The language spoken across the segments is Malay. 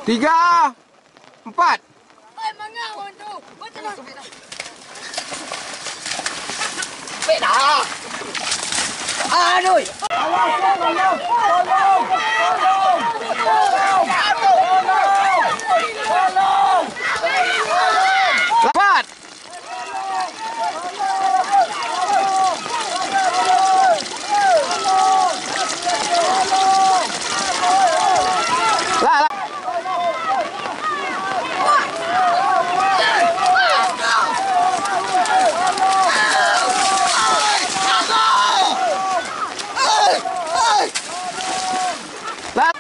3, 4. Ôi mà ngao hồn tu. Ôi trời ơi. Beda. Aduh. Cepat. Lah, lah. Lah.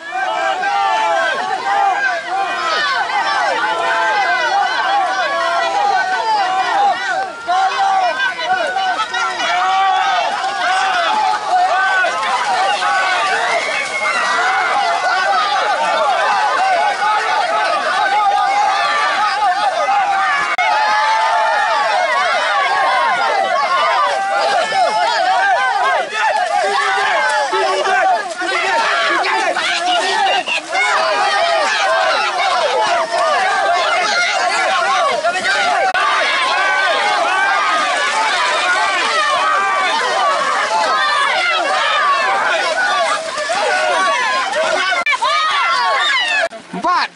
Empat.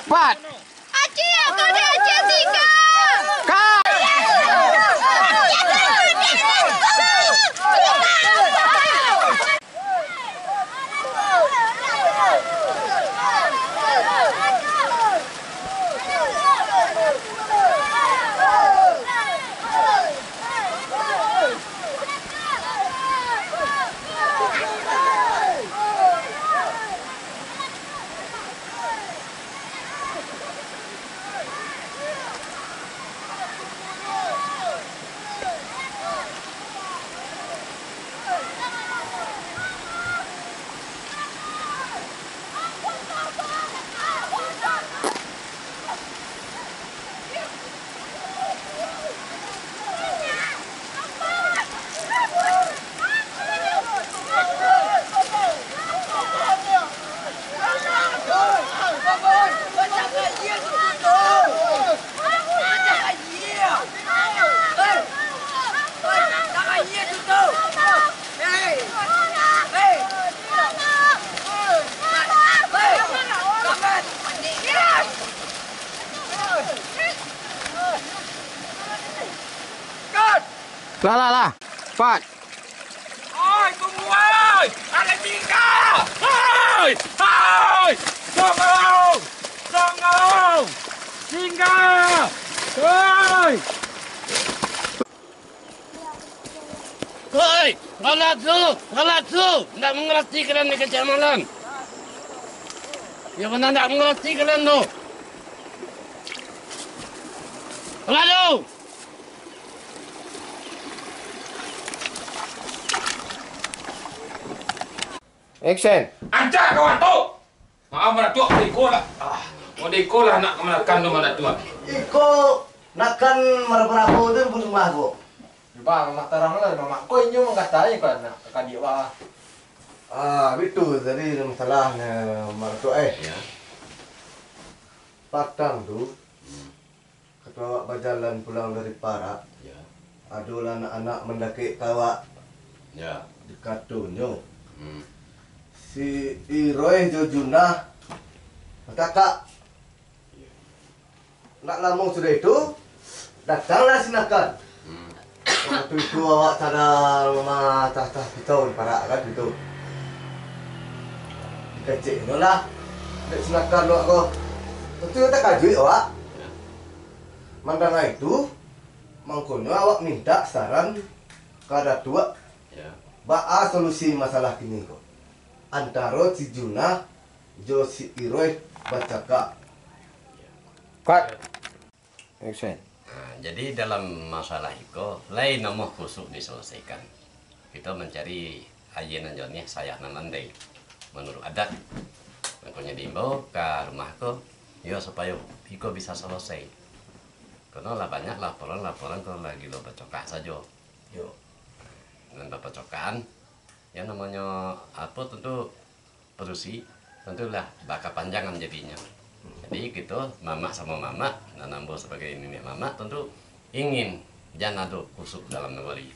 Empat. Aceh, kau dia Aceh 3. Kau. Lah. Empat. Oi, tunggu oi. Ada 3. Oi! Oi! Tunggu! Tunggu! 3. Oi! Oi, ngalatu, tidak mengerti kalian di kecil malam. Ya benar tidak mengerti kalian tu. Ngalatu. Action. Ancak kawan tu. Maaf mana tu, diko lah. Mau diko lah nak kemanakan tu mana tu. Iko nakkan maraparapo tu pun rumah ko. Ba mak tarang lah mak ko inyo mengkatai ko nak kadi wa. Itu tadi masalahnya maratu Ya. Patang tu ketua berjalan pulang dari Parak. Ya. Adulah anak-anak mendaki kawak Ya. di Katunyo. Hmm. Si Iroy Jojuna kakak nak lama sudah itu datanglah sinakan. Waktu itu awak sadar rumah tah-tah kita di Parak kan itu. Kecil tu lah. Dek sinakan awak ko. Tentu kita kaji awak. Mandang itu mangkono awak minta saran kada tua. Ya. Ba'a solusi masalah kini kok. Antara si Juna jo si Iroy bacaka. Cut. Action. Nah, jadi dalam masalah itu lain nomor kusuk diselesaikan. Kita mencari ayeuna jonnya saya namandai menurut adat. Makanya diimbau ke rumahku, ya supaya Iko bisa selesai. Karena lah banyak laporan kalau lagi lo bercokak saja. Yo. Dengan percokaan, ya namanya apa tentu produksi, tentulah bakal panjangan jadinya. Jadi gitu, mama sama mama, dan Ambo sebagai nenek mama tentu ingin jangan ada kusuk dalam negeri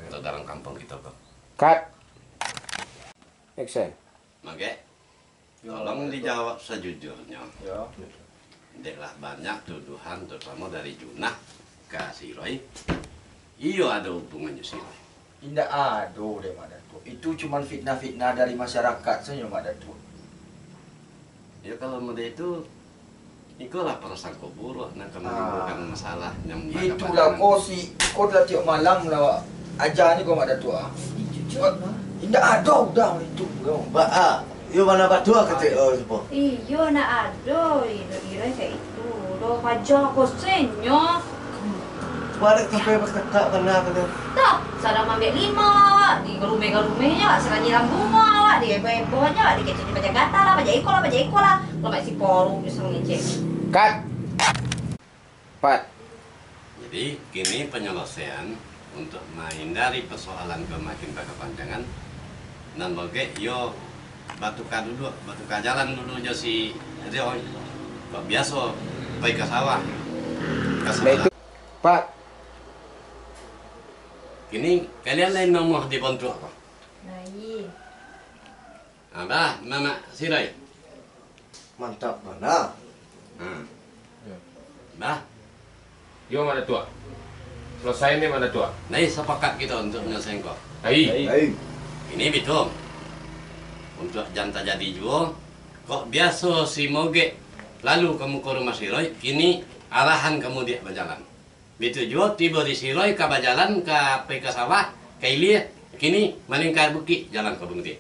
atau dalam kampung kita kok. Cut. Action. Maka tolong dijawab sejujurnya. Ya. Deklah banyak tuduhan terutama dari Junah ke si Roy. Iyo ada hubungannya si Roy. Tidak ada deh Mak Datuk. Itu cuma fitnah-fitnah dari masyarakat saja Mak Datuk. Ya kalau muda itu ikulah prasangka buruk nak menimbulkan masalah yang Itulah kau telah tiap malam lah ajar ni kau Mak Datuk. Tidak ada udah itu. Ba, yo mana batu kete sepo. Iyo na ado, ira kayak itu. Do pajak kosenyo. Balik sampai bertekak kena kena. Tak, sarang ambil 5, di garume-garumenya, sarang nyiram bunga, di epo-eponya, di kecil di gata lah, pajak iko lah. Kalau masih poru bisa ngecek. Cut. Pat. Jadi kini penyelesaian untuk menghindari persoalan kemakin berkepanjangan dan bagi yo batu jalan dulu aja si Rio. Kok biasa pergi ke sawah. Ke Nah itu. Pat. Kini kalian lain nomor di Pontu apa? Nah, iya. Abah, mama si Roy. Mantap mana? Bah, Yo mana tua? Selesai ni mana tua? nah sepakat kita untuk menyelesaikan kok. Hai. Hei. Ini betul. Untuk janta jadi juga, kok biasa si Moge lalu kamu ke rumah si Roy, kini arahan kamu dia berjalan. Betul juga tiba di si Roy ke berjalan ke sawah, ke ilir, kini melingkar bukit jalan ke Bungti.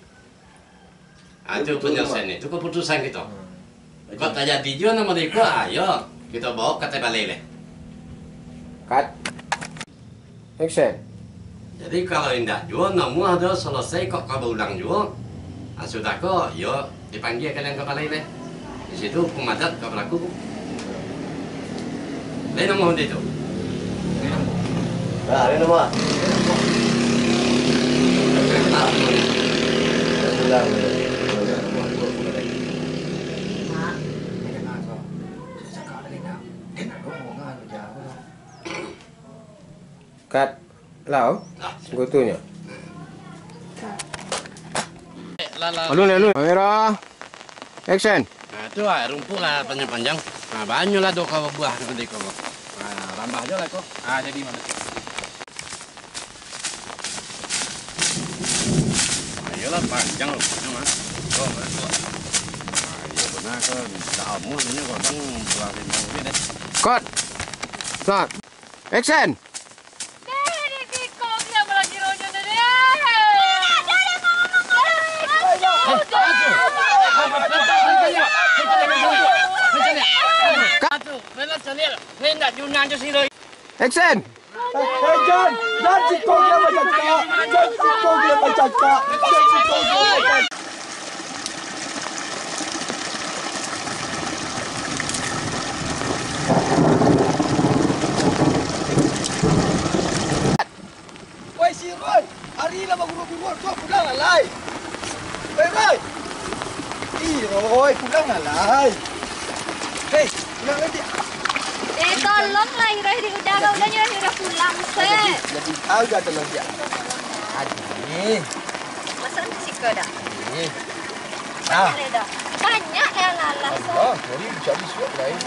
Itu penyelesaian itu keputusan kita. Kok tak jadi juga nama dia, ayo kita bawa ke Tebalele. Cut. Action. Jadi kalau indah juga, namu ada selesai kok kau ulang juga. Sudah kok, yo dipanggil kalian ke Balai. Di situ pemadat kau berlaku. Lain nama itu. Nah, ini nama. Pulang. Cut. Lau. Gutunya. Alun. Kamera. Action. Nah itu rumput lah panjang-panjang. Nah banyak lah doa buah nanti kau. Nah rambah aja lah kok. Jadi mana? Ayolah panjang loh, mas. Oh betul. Nah iya benar kok. Dah umur ini kok bang buah limau ini deh. Cut. Start. Action. Action. Jangan cikgu dia macam tak. Jangan cikgu dia macam tak. Jangan cikgu dia macam tak. Woi si Roy, hari ni lama guru kau pulang alai. Woi Roy. Roy, pulang alai. Hei, pulang nanti. Tolonglah Ira di udara-udaranya Ira pulang seh. Jadi tahu dah tolong dia. Ni. Masa nanti sih kau dah. Ni. Banyak dah. Banyak dah lah. Oh, sorry, jadi suap lain.